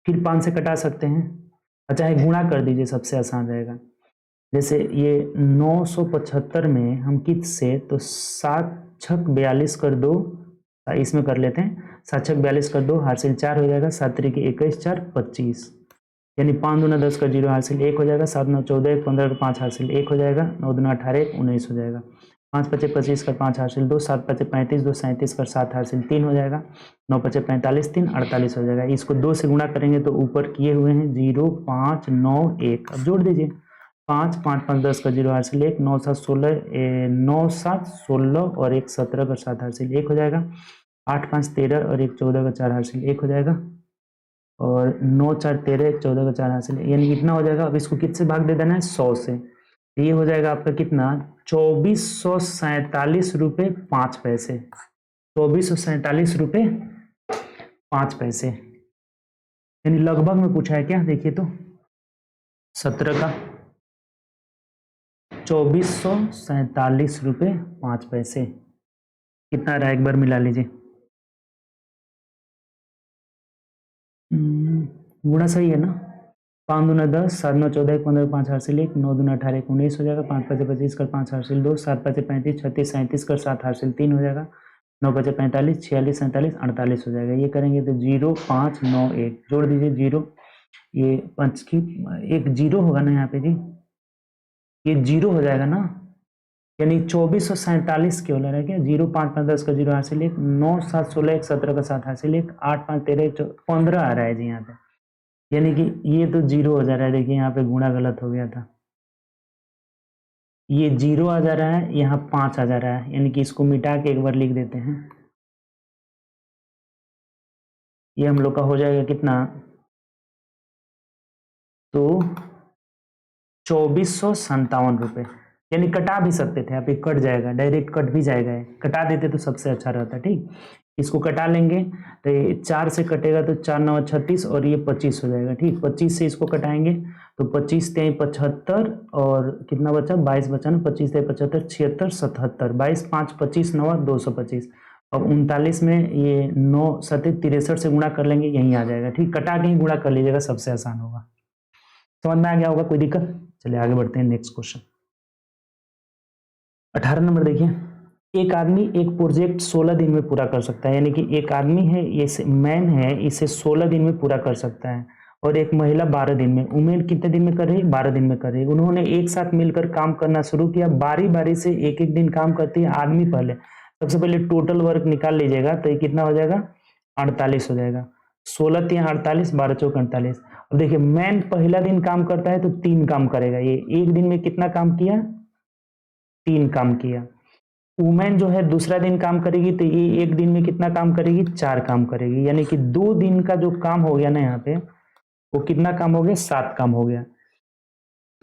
फिर 5 से कटा सकते हैं, अच्छा है गुणा कर दीजिए, सबसे आसान रहेगा। जैसे ये 975 में हम किस से, तो 7 छक 42 कर दो, इसमें कर लेते हैं, 7 छक 42 कर दो, हासिल 4 हो जाएगा, 7 3 21 4 25, यानी 5 दूना 10 का 0 हासिल 1 हो जाएगा, 7 9 14 1 15 का 5 हासिल 1 हो जाएगा, 9 दूना 18 1 19 हो जाएगा, 5 पचे 25 कर 5 हासिल 2, 7 पचे 35 2 37 कर 7 हासिल 3 हो जाएगा, 9 पचे 45 3 48 हो जाएगा। इसको 2 से गुणा करेंगे तो ऊपर किए हुए हैं 0 5 9 1, अब जोड़ दीजिए, 5 5 5 10 का 0 हासिल 1, 9 7 16 9 7 16 और 1 17 का 7 हासिल 1 हो जाएगा, 8 5 13 और 1 14 का 4 हासिल 1 हो जाएगा, और 9 4 13 14 का 4 हासिल, यानी कितना हो जाएगा। अब इसको किससे भाग दे देना है, 100 से। ये हो जाएगा आपका कितना, 2447 रुपये 5 पैसे, 2447 रुपये 5 पैसे, यानी लगभग में पूछा है क्या, देखिए तो 17 का 2447 रुपये 5 पैसे कितना रहा, एक बार मिला लीजिए। गुणा सही है ना, 5 दूना 10, 7 9 14 1 15 5 हासिल 1, 9 दूना 18 1 19 हो जाएगा, 5 पचे 25 कर 5 हासिल 2, 7 पचे 35 36 37 कर 7 हासिल 3 हो जाएगा, 9 पचे 45 46 47 48 हो जाएगा। ये करेंगे तो 0 5 9 1 जोड़ दीजिए, 0 ये 5 की एक 0 होगा ना यहाँ पे जी, ये 0 हो जाएगा ना, यानी 2447 क्यों ले रहा है क्या, 0 5 5 10 का 0 हासिल 1, 9 7 16 1 17 का 7 हासिल 1, 8 5 13 15 आ रहा है जी यहाँ पे, यानी कि ये तो 0 हो जा रहा है। देखिए यहाँ पे गुणा गलत हो गया था, ये 0 आ जा रहा है, यहाँ 5 आ जा रहा है, यानी कि इसको मिटा के एक बार लिख देते हैं। ये हम लोग का हो जाएगा कितना, तो 2457 रुपये, यानी कटा भी सकते थे आप, ये कट जाएगा, डायरेक्ट कट भी जाएगा, कटा देते तो सबसे अच्छा रहता। ठीक, इसको कटा लेंगे तो ये 4 से कटेगा तो 4 9 36 और ये 25 हो जाएगा। ठीक, 25 से इसको कटाएंगे तो 25 3 75 और कितना बचा, 22 बचा ना, 25 3 75 76 77, 22 5 25 9 225, और 39 में ये 9 7 63 से गुणा कर लेंगे, यहीं आ जाएगा। ठीक, कटा के ही गुणा कर लीजिएगा, सबसे आसान होगा। समझ में आ गया होगा, कोई दिक्कत। चलिए आगे बढ़ते हैं, नेक्स्ट क्वेश्चन 18 नंबर देखिए, एक आदमी एक प्रोजेक्ट 16 दिन में पूरा कर सकता है, यानी कि एक आदमी है, ये मैन है, इसे 16 दिन में पूरा कर सकता है, और एक महिला 12 दिन में। उमेर कितने दिन में कर रही है, 12 दिन में कर रही है। उन्होंने एक साथ मिलकर काम करना शुरू किया, बारी बारी से एक एक दिन काम करती है आदमी। पहले सबसे पहले टोटल वर्क निकाल लीजिएगा, तो ये कितना हो जाएगा, 48 हो जाएगा, 16 3 48, 12 चौक 48। अब देखिए मैन पहला दिन काम करता है तो 3 काम करेगा, ये एक दिन में कितना काम किया, 3 काम किया। वुमेन जो है दूसरा दिन काम करेगी तो ये एक दिन में कितना काम करेगी, 4 काम करेगी, यानी कि 2 दिन का जो काम हो गया ना यहाँ पे, वो कितना काम हो गया, 7 काम हो गया।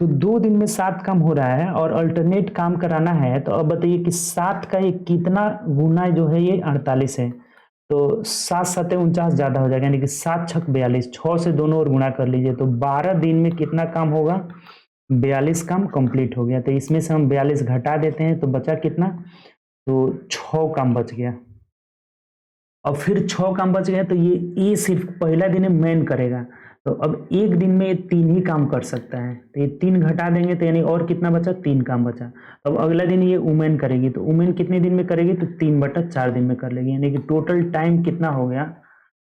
तो 2 दिन में 7 काम हो रहा है और अल्टरनेट काम कराना है, तो अब बताइए कि 7 का ये कितना गुना जो है, ये 48 है। तो 7 7 49 ज्यादा हो जाएगा, यानी कि 7 छक 42, 6 से दोनों ओर गुणा कर लीजिए, तो 12 दिन में कितना काम होगा, 42 काम कंप्लीट हो गया। तो इसमें से हम 42 घटा देते हैं तो बचा कितना, तो 6 काम बच गया। अब फिर 6 काम बच गया तो ये सिर्फ पहला दिन में मैन करेगा, तो अब एक दिन में ये 3 ही काम कर सकता है, तो ये 3 घटा देंगे तो यानी और कितना बचा, 3 काम बचा। अब अगला दिन ये वुमेन करेगी, तो वुमेन कितने दिन में करेगी, तो 3/4 दिन में कर लेगी, यानी कि टोटल टाइम कितना हो गया,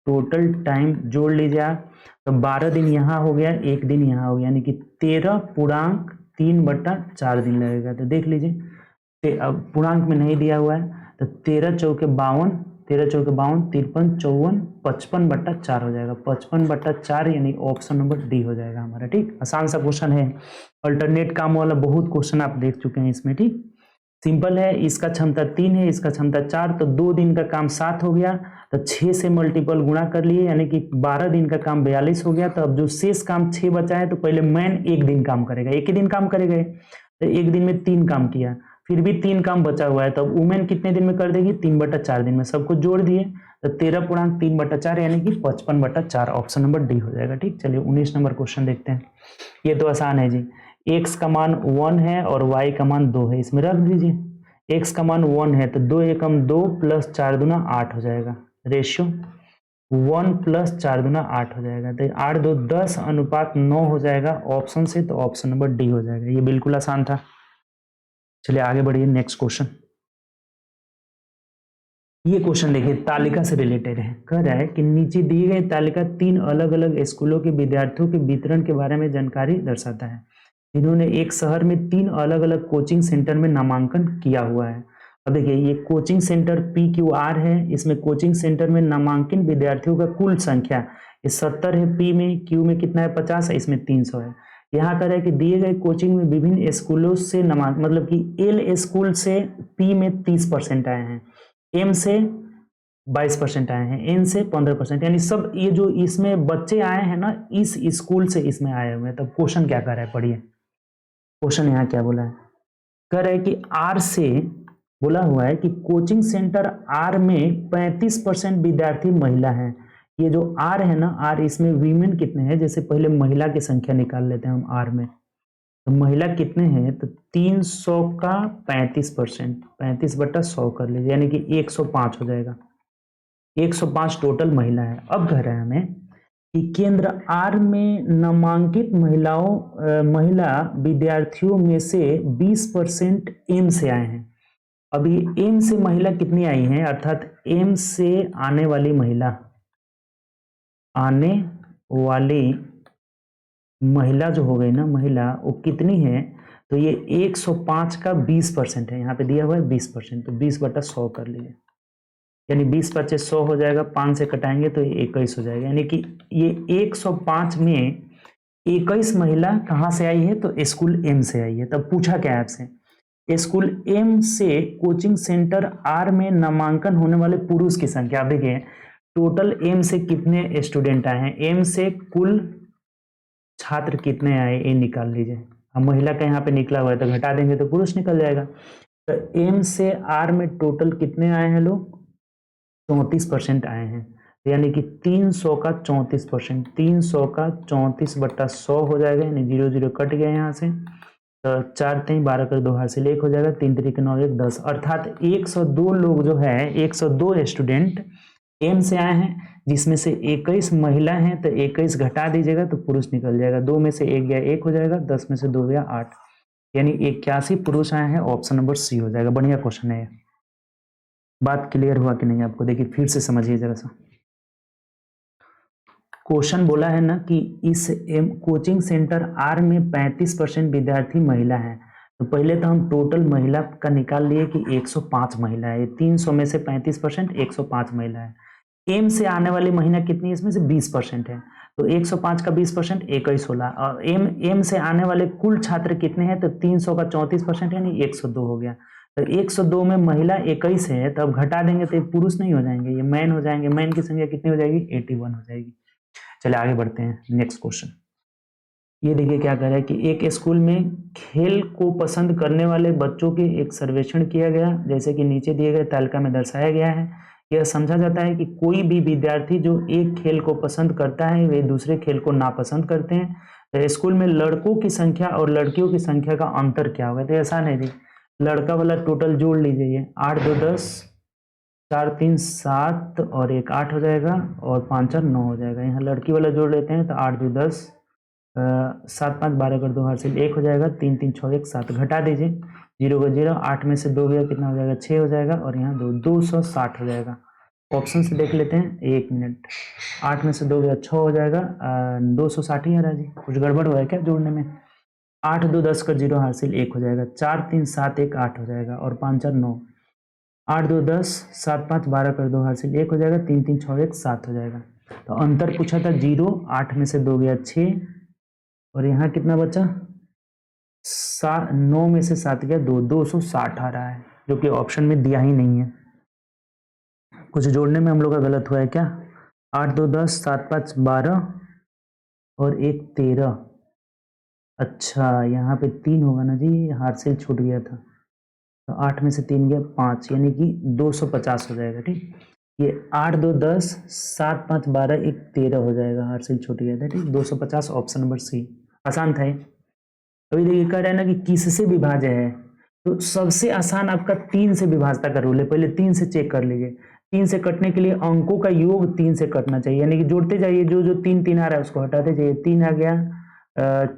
टोटल टाइम जोड़ लीजिए आप, तो 12 दिन यहाँ हो गया, एक दिन यहाँ हो गया, यानी कि 13.3/4 दिन लगेगा। तो देख लीजिए, अब पूर्णांक में नहीं दिया हुआ है, तो 13 चौके 52, 13 चौके 52, 53 54, 55/4 हो जाएगा, 55/4 यानी ऑप्शन नंबर डी हो जाएगा हमारा। ठीक, आसान सा क्वेश्चन है, अल्टरनेट काम वाला बहुत क्वेश्चन आप देख चुके हैं इसमें। ठीक, सिंपल है, इसका क्षमता 3 है, इसका क्षमता 4, तो 2 दिन का काम 7 हो गया, तो 6 से मल्टीपल गुणा कर लिए, यानी कि 12 दिन का काम 42 हो गया। तो अब जो शेष काम 6 बचा है, तो पहले मैन एक दिन काम करेगा, एक ही दिन काम करेगा, तो एक दिन में 3 काम किया, फिर भी 3 काम बचा हुआ है, तो अब वुमेन कितने दिन में कर देगी, 3/4 दिन में। सबको जोड़ दिए तो 13.3/4 यानी कि 55/4, ऑप्शन नंबर डी हो जाएगा। ठीक, चलिए 19 नंबर क्वेश्चन देखते हैं। ये तो आसान है जी, x का मान 1 है और y का मान 2 है, इसमें रख दीजिए। x का मान 1 है तो 2 एकम 2 प्लस 4 दूना 8 हो जाएगा, रेशियो 1 प्लस 4 दूना 8 हो जाएगा, तो 8 2 10:9 हो जाएगा ऑप्शन से, तो ऑप्शन नंबर डी हो जाएगा। ये बिल्कुल आसान था। चलिए आगे बढ़िए, नेक्स्ट क्वेश्चन। ये क्वेश्चन देखिए, तालिका से रिलेटेड है। कह रहा है कि नीचे दी गई तालिका 3 अलग अलग स्कूलों के विद्यार्थियों के वितरण के बारे में जानकारी दर्शाता है। इन्होंने एक शहर में 3 अलग अलग कोचिंग सेंटर में नामांकन किया हुआ है। अब देखिए, ये कोचिंग सेंटर PQR है, इसमें कोचिंग सेंटर में नामांकित विद्यार्थियों का कुल संख्या ये 70 है, P में, Q में कितना है 50 है, इसमें 300 है। यहाँ कर है कि दिए गए कोचिंग में विभिन्न स्कूलों से मतलब कि L स्कूल से P में 30% आए हैं, M से 22% आए हैं, N से 15%, यानी सब ये जो इसमें बच्चे आए हैं ना, इस स्कूल से इसमें आए हुए हैं। तब क्वेश्चन क्या कर रहा है, पढ़िए क्वेश्चन यहाँ क्या बोला है। कह रहा है कि R से बोला हुआ है कि कोचिंग सेंटर R में 35% विद्यार्थी महिला हैं। ये जो R है ना, R इसमें वीमेन कितने हैं, जैसे पहले महिला की संख्या निकाल लेते हैं हम R में, तो महिला कितने हैं, तो 300 का 35%, 35/100 कर लीजिए, यानी कि 105 हो जाएगा, 105 टोटल महिला है। अब कह रहे हैं हमें कि केंद्र R में नामांकित महिला विद्यार्थियों में से 20% M से आए हैं। अभी M से महिला कितनी आई हैं, अर्थात M से आने वाली महिला जो हो गई ना, महिला वो कितनी है, तो ये 105 का 20% है, यहाँ पे दिया हुआ है 20%, तो 20/100 कर लीजिए, यानी 20×5 = 100 हो जाएगा, 5 से कटाएंगे तो ये 21 हो जाएगा, यानी कि ये 105 में 21 महिला कहाँ से आई है, तो स्कूल M से आई है। तब पूछा क्या है आपसे, स्कूल M से कोचिंग सेंटर R में नामांकन होने वाले पुरुष की संख्या। आप देखिए टोटल M से कितने स्टूडेंट आए हैं, M से कुल छात्र कितने आए ये निकाल लीजिए। अब महिला का यहाँ पे निकला हुआ है तो घटा देंगे तो पुरुष निकल जाएगा। तो M से R में टोटल कितने आए हैं लोग, 34% आए हैं, यानी कि 300 का 34%, 300 का 34/100 हो जाएगा, यानी 0 0 कट गया यहाँ से, तो 4 3 12 कर 2 हासिल 1 हो जाएगा, 3 3 9 1 10, अर्थात 102 लोग जो है, 102 स्टूडेंट M से आए हैं, जिसमें से 21 महिला हैं, तो 21 घटा दीजिएगा तो पुरुष निकल जाएगा, 2 में से 1 गया 1 हो जाएगा, 10 में से 2 गया 8, यानी 81 पुरुष आए हैं, ऑप्शन नंबर सी हो जाएगा। बढ़िया क्वेश्चन है। बात क्लियर हुआ कि नहीं आपको, देखिए फिर से समझिए जरा सा। क्वेश्चन बोला है ना कि इस कोचिंग सेंटर R में 35% विद्यार्थी महिला हैं, तो पहले तो हम टोटल महिला का निकाल लिए कि 105 महिला है, 300 में से 35% 105 महिला है। M से आने वाली महिला कितनी है, इसमें से 20% है, तो 105 का 20% 21 होला, और M से आने वाले कुल छात्र कितने हैं, तो 300 का 34% यानी 102 हो गया, तो 102 में महिला 21 है, तो अब घटा देंगे तो ये पुरुष नहीं हो जाएंगे, ये मैन हो जाएंगे। मैन की संख्या कितनी हो जाएगी? 81 हो जाएगी। चलिए आगे बढ़ते हैं, नेक्स्ट क्वेश्चन। ये देखिए क्या कह रहा है कि एक स्कूल में खेल को पसंद करने वाले बच्चों के एक सर्वेक्षण किया गया, जैसे कि नीचे दिए गए तालिका में दर्शाया गया है। यह समझा जाता है कि कोई भी विद्यार्थी जो एक खेल को पसंद करता है वे दूसरे खेल को नापसंद करते हैं। तो स्कूल में लड़कों की संख्या और लड़कियों की संख्या का अंतर क्या होगा? तो आसान है जी, लड़का वाला टोटल जोड़ लीजिए, 8 2 10, 4 3 7 और 1 8 हो जाएगा, और 5 4 9 हो जाएगा। यहाँ लड़की वाला जोड़ लेते हैं, तो 8 2 10, 7 5 12 कर 2 हासिल 1 हो जाएगा, 3 3 6 1 7, घटा दीजिए, 0 का 0, 8 में से 2 गया कितना हो जाएगा? 6 हो जाएगा, और यहाँ 260 हो जाएगा। ऑप्शन से देख लेते हैं, 1 मिनट, 8 में से 2 गया 6 हो जाएगा, 260 ही आ रहा है जी। कुछ गड़बड़ हुआ है क्या जोड़ने में? 8 2 10 का 0 हासिल 1 हो जाएगा, 4 3 7 1 8 हो जाएगा, और 5 4 9, 8 2 10, 7 5 12 कर 2 हासिल 1 हो जाएगा, 3 3 6 1 7 हो जाएगा। तो अंतर पूछा था 0, 8 में से 2 गया 6, और यहाँ कितना बचा? 9 में से 7 गया 2, 260 आ रहा है, जो कि ऑप्शन में दिया ही नहीं है। कुछ जोड़ने में हम लोग का गलत हुआ है क्या? 8 2 10, 7 5 12 और 1 13। अच्छा, यहाँ पे 3 होगा ना जी, हाथ से छूट गया था। तो 8 में से 3 गया 5, यानी कि 250 हो जाएगा। ठीक, ये 8 2 10, 7 5 12 1 13 हो जाएगा, हाथ से छूट गया था। ठीक, 250 ऑप्शन नंबर सी। आसान था। अभी देखिए कह रहा है ना कि किससे विभाज्य है, तो सबसे आसान आपका 3 से विभाजता का रूल है। पहले 3 से चेक कर लीजिए। 3 से कटने के लिए अंकों का योग 3 से कटना चाहिए, यानी कि जोड़ते जाइए, जो जो 3 3 आ रहा है उसको हटाते जाइए। 3 आ गया,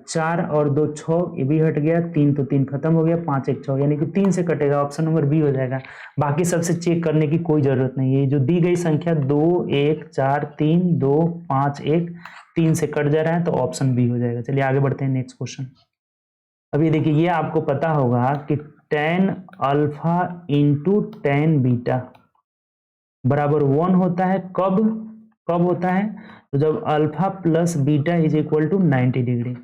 4 और 2 6, ये भी हट गया, 3 तो 3 खत्म हो गया, 5 1 6, यानी कि 3 से कटेगा, ऑप्शन नंबर बी हो जाएगा। बाकी सबसे चेक करने की कोई जरूरत नहीं है। जो दी गई संख्या 2 1 4 3 2 5 1 3 से कट जा रहा है, तो ऑप्शन बी हो जाएगा। चलिए आगे बढ़ते हैं, नेक्स्ट क्वेश्चन। अभी देखिए, ये आपको पता होगा कि tan alpha into tan beta बराबर 1 होता है। कब कब होता है? तो जब alpha plus beta is equal to 90 degree,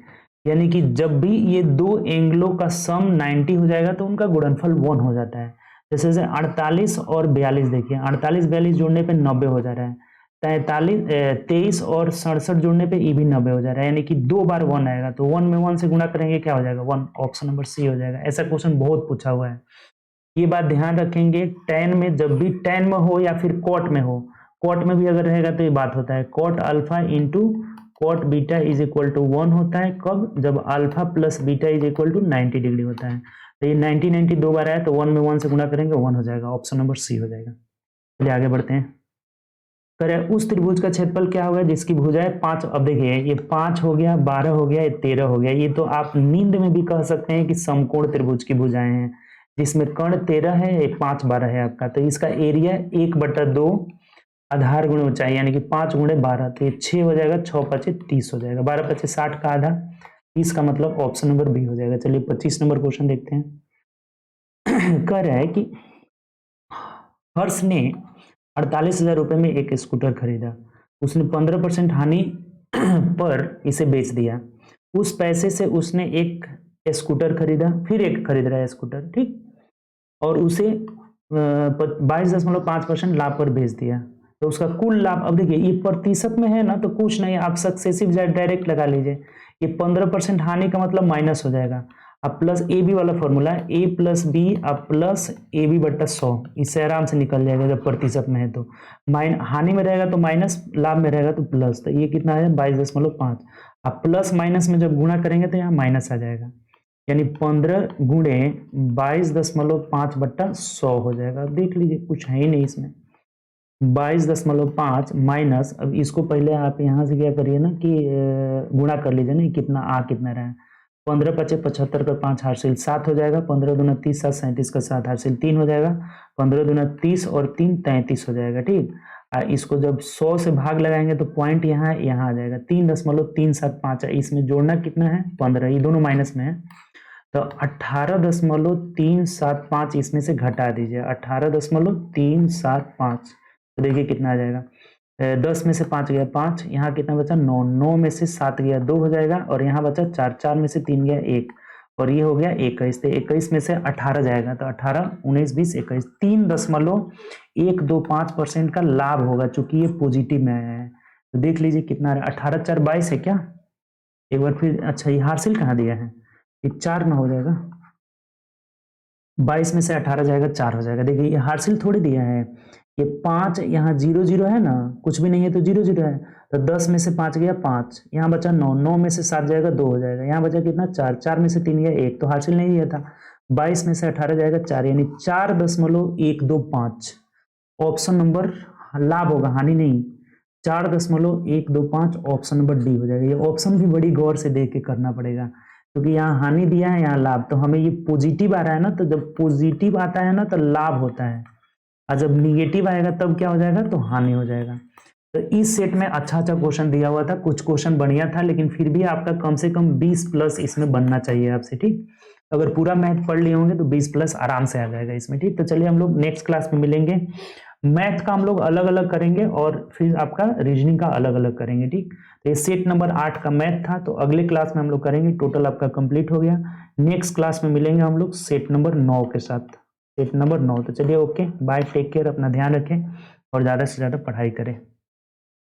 यानी कि जब भी ये दो एंगलों का सम 90 हो जाएगा तो उनका गुणनफल 1 हो जाता है। जैसे 48 और 42, देखिए 48 42 जोड़ने पे 90 हो जा रहा है। 23 और 67 जोड़ने पे ये भी 90 हो जा रहा है, यानी कि 2 बार 1 आएगा, तो 1 में 1 से गुणा करेंगे, क्या हो जाएगा? 1, ऑप्शन नंबर सी हो जाएगा। ऐसा क्वेश्चन बहुत पूछा हुआ है, ये बात ध्यान रखेंगे। tan में जब भी tan में हो या फिर cot में हो, cot में भी अगर रहेगा तो ये बात होता है, cot alpha into cot beta is equal to 1 होता है। कब? जब alpha plus beta is equal to 90 degree होता है। तो ये 90 90 दो बार आया, तो 1 में 1 से गुणा करेंगे, 1 हो जाएगा, ऑप्शन नंबर सी हो जाएगा। चलिए आगे बढ़ते हैं। करें उस त्रिभुज का क्षेत्रफल क्या होगा जिसकी भुजाएं 5। अब देखिए, ये 5 हो गया, 12 हो गया, ये 13 हो गया। ये तो आप नींद में भी कह सकते हैं कि समकोण त्रिभुज की भुजाएं हैं, जिसमें कर्ण 13 है, ये 5 12 है आपका। तो इसका एरिया 1/2 आधार गुणे ऊंचाई, यानी कि 5 गुणे 12, तो ये 6 हो जाएगा, 6 5 30 हो जाएगा, 12 5 60 का आधा, 30 का मतलब ऑप्शन नंबर बी हो जाएगा। चलिए 25 नंबर क्वेश्चन देखते हैं। कह रहा है कि हर्ष ने 48,000 रुपए में एक स्कूटर खरीदा, उसने 15% हानि पर इसे बेच दिया। उस पैसे से उसने एक स्कूटर खरीदा, फिर एक खरीद रहा है स्कूटर, ठीक, और उसे 22.5% लाभ पर बेच दिया। तो उसका कुल लाभ, अब देखिए ये प्रतिशत में है ना, तो कुछ नहीं, आप सक्सेसिव डायरेक्ट लगा लीजिए। ये 15% हानि का मतलब माइनस हो जाएगा, अब प्लस ए बी वाला फॉर्मूला, ए प्लस बी अब प्लस ए बी बट्टा 100, इससे आराम से निकल जाएगा जब प्रतिशत में है। तो हानि में रहेगा तो माइनस, लाभ में रहेगा तो प्लस, तो ये कितना है 22.5। अब प्लस माइनस में जब गुणा करेंगे तो यहाँ माइनस आ जाएगा, यानी 15 गुणे 22.5 बट्टा 100 हो जाएगा। अब देख लीजिए कुछ है ही नहीं इसमें, 22.5 माइनस, अब इसको पहले आप यहाँ से क्या करिए ना कि गुणा कर लीजिए ना, कितना आ कितना रहा है। 15 5 75 का 5 हासिल 7 हो जाएगा, 15 दूना 30 7 37 का 7 हासिल 3 हो जाएगा, 15 दूना 30 और 3 33 हो जाएगा, ठीक। इसको जब 100 से भाग लगाएंगे तो पॉइंट यहाँ आ जाएगा, 3.375, इसमें जोड़ना कितना है 15, ये दोनों माइनस में है, तो 18.375 इसमें से घटा दीजिए, 18.375, तो देखिए कितना आ जाएगा, 10 में से 5 गया 5, यहाँ कितना बचा 9, 9 में से 7 गया 2 हो जाएगा, और यहाँ बचा 4, 4 में से 3 गया 1, और ये हो गया 21, तो 21 में से 18 जाएगा तो 18, 19, 20, 21, 3.125% का लाभ होगा, चूंकि ये पॉजिटिव में आया है। तो देख लीजिए कितना है, 18 4 22 है क्या, एक बार फिर। अच्छा ये हासिल कहाँ दिया है, ये 4 में हो जाएगा, 22 में से 18 जाएगा 4 हो जाएगा। देखिए ये हासिल थोड़ी दिया है, ये 5 यहाँ 0 0 है ना, कुछ भी नहीं है तो 0 0 है, तो 10 में से 5 गया 5, यहाँ बचा 9, 9 में से 7 जाएगा 2 हो जाएगा, यहाँ बचा कितना 4, 4 में से 3 गया 1, तो हासिल नहीं दिया था। 22 में से 18 जाएगा 4, यानी 4.125 ऑप्शन नंबर लाभ होगा, हानि नहीं। 4.125 ऑप्शन नंबर डी हो जाएगा। ये ऑप्शन भी बड़ी गौर से देख के करना पड़ेगा, क्योंकि यहाँ हानि दिया है, यहाँ लाभ, तो हमें ये पॉजिटिव आ रहा है ना, तो जब पॉजिटिव आता है ना तो लाभ होता है, और जब निगेटिव आएगा तब क्या हो जाएगा, तो हानि हो जाएगा। तो इस सेट में अच्छा क्वेश्चन दिया हुआ था, कुछ क्वेश्चन बढ़िया था, लेकिन फिर भी आपका कम से कम 20 प्लस इसमें बनना चाहिए आपसे, ठीक। अगर पूरा मैथ पढ़ लिए होंगे तो 20 प्लस आराम से आ जाएगा इसमें, ठीक। तो चलिए हम लोग नेक्स्ट क्लास में मिलेंगे, मैथ का हम लोग अलग अलग करेंगे और फिर आपका रीजनिंग का अलग अलग करेंगे, ठीक। तो ये सेट नंबर 8 का मैथ था, तो अगले क्लास में हम लोग करेंगे, टोटल आपका कंप्लीट हो गया। नेक्स्ट क्लास में मिलेंगे हम लोग सेट नंबर 9 के साथ, सेट नंबर 9। तो चलिए ओके बाय, टेक केयर, अपना ध्यान रखें और ज़्यादा से ज़्यादा पढ़ाई करें।